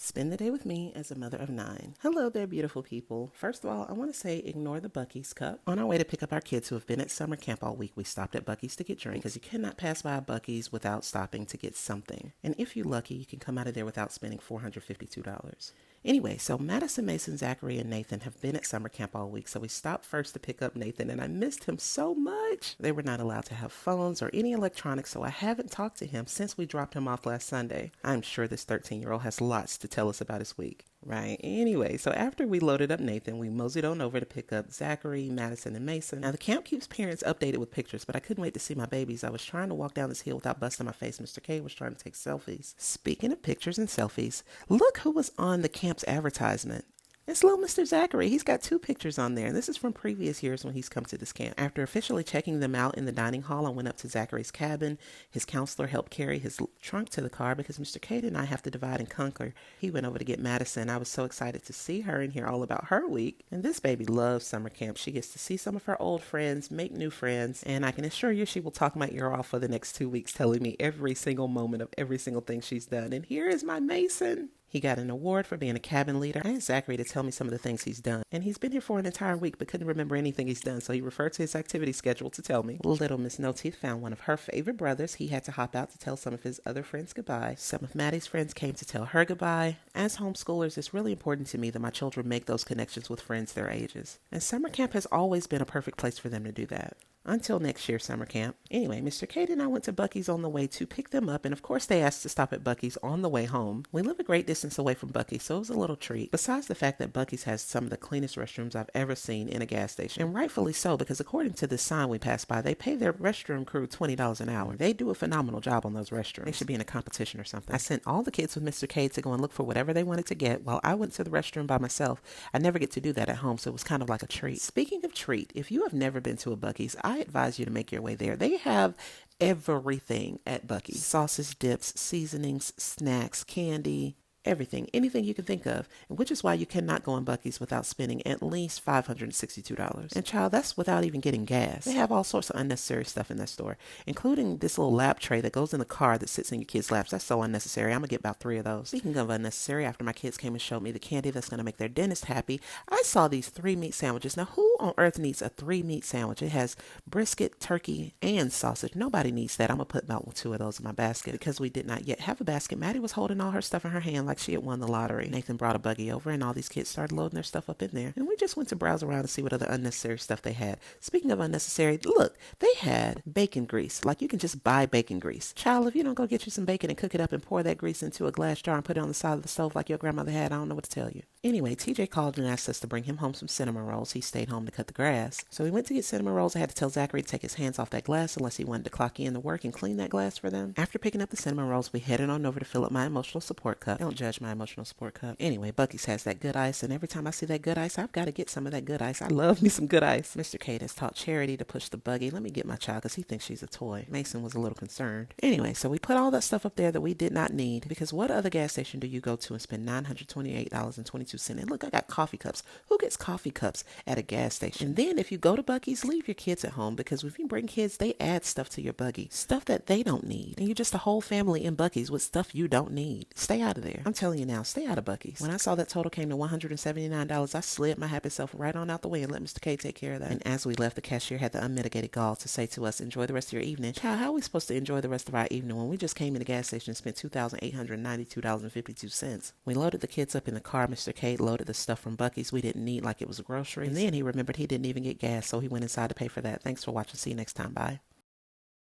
Spend the day with me as a mother of 9. Hello there, beautiful people. First of all, I want to say ignore the Buc-ee's cup. On our way to pick up our kids who have been at summer camp all week, we stopped at Buc-ee's to get drinks because you cannot pass by a Buc-ee's without stopping to get something. And if you're lucky, you can come out of there without spending $452. Anyway, so Madison, Mason, Zachary, and Nathan have been at summer camp all week, so we stopped first to pick up Nathan, and I missed him so much. They were not allowed to have phones or any electronics, so I haven't talked to him since we dropped him off last Sunday. I'm sure this 13-year-old has lots to tell us about his week. Right. Anyway, so after we loaded up Nathan, we moseyed on over to pick up Zachary, Madison, and Mason. Now, the camp keeps parents updated with pictures, but I couldn't wait to see my babies. I was trying to walk down this hill without busting my face. Mr. K was trying to take selfies. Speaking of pictures and selfies, look who was on the camp's advertisement. It's little Mr. Zachary. He's got 2 pictures on there, and this is from previous years when he's come to this camp. After officially checking them out in the dining hall, I went up to Zachary's cabin. His counselor helped carry his trunk to the car because Mr. Cade and I have to divide and conquer. He went over to get Madison. I was so excited to see her and hear all about her week. And this baby loves summer camp. She gets to see some of her old friends, make new friends, and I can assure you she will talk my ear off for the next 2 weeks, telling me every single moment of every single thing she's done. And here is my Mason. He got an award for being a cabin leader. I asked Zachary to tell me some of the things he's done. And he's been here for an entire week but couldn't remember anything he's done, so he referred to his activity schedule to tell me. Little Miss No Teeth found one of her favorite brothers. He had to hop out to tell some of his other friends goodbye. Some of Maddie's friends came to tell her goodbye. As homeschoolers, it's really important to me that my children make those connections with friends their ages. And summer camp has always been a perfect place for them to do that. Until next year's summer camp. Anyway, Mr. Cade and I went to Buc-ee's on the way to pick them up, and of course they asked to stop at Buc-ee's on the way home. We live a great distance away from Buc-ee's, so it was a little treat. Besides the fact that Buc-ee's has some of the cleanest restrooms I've ever seen in a gas station. And rightfully so, because according to this sign we passed by, they pay their restroom crew $20 an hour. They do a phenomenal job on those restrooms. They should be in a competition or something. I sent all the kids with Mr. Cade to go and look for whatever they wanted to get while I went to the restroom by myself. I never get to do that at home, so it was kind of like a treat. Speaking of treat, if you have never been to a Buc-ee's, I advise you to make your way there. They have everything at Buc-ee's. Sauces, dips, seasonings, snacks, candy, everything, anything you can think of, which is why you cannot go on Buc-ee's without spending at least $562. And child, that's without even getting gas. They have all sorts of unnecessary stuff in that store, including this little lap tray that goes in the car that sits in your kids' laps. That's so unnecessary. I'm gonna get about 3 of those. Speaking of unnecessary, after my kids came and showed me the candy that's gonna make their dentist happy, I saw these 3 meat sandwiches. Now, who on earth needs a 3 meat sandwich? It has brisket, turkey, and sausage. Nobody needs that. I'm gonna put about 2 of those in my basket. Because we did not yet have a basket, Maddie was holding all her stuff in her hand like she had won the lottery. Nathan brought a buggy over and all these kids started loading their stuff up in there. And we just went to browse around to see what other unnecessary stuff they had. Speaking of unnecessary, look, they had bacon grease. Like, you can just buy bacon grease. Child, if you don't go get you some bacon and cook it up and pour that grease into a glass jar and put it on the side of the stove like your grandmother had, I don't know what to tell you. Anyway, TJ called and asked us to bring him home some cinnamon rolls. He stayed home to cut the grass. So we went to get cinnamon rolls. I had to tell Zachary to take his hands off that glass unless he wanted to clock in to work and clean that glass for them. After picking up the cinnamon rolls, we headed on over to fill up my emotional support cup. Don't judge my emotional support cup. Anyway, Buc-ee's has that good ice, and every time I see that good ice, I've got to get some of that good ice. I love me some good ice. Mr. Cade has taught Charity to push the buggy. Let me get my child because he thinks she's a toy. Mason was a little concerned. Anyway, so we put all that stuff up there that we did not need, because what other gas station do you go to and spend $928.22? And look, I got coffee cups. Who gets coffee cups at a gas station? And then if you go to Buc-ee's, leave your kids at home, because if you bring kids, they add stuff to your buggy. Stuff that they don't need. And you're just a whole family in Buc-ee's with stuff you don't need. Stay out of there. I'm telling you now, stay out of Buc-ee's. When I saw that total came to $179, I slid my happy self right on out the way and let Mr. K take care of that. And as we left, the cashier had the unmitigated gall to say to us, enjoy the rest of your evening. Child, how are we supposed to enjoy the rest of our evening when we just came in the gas station and spent $2,892.52? We loaded the kids up in the car. Mr. K loaded the stuff from Buc-ee's we didn't need like it was groceries. And then he remembered he didn't even get gas, so he went inside to pay for that. Thanks for watching. See you next time. Bye.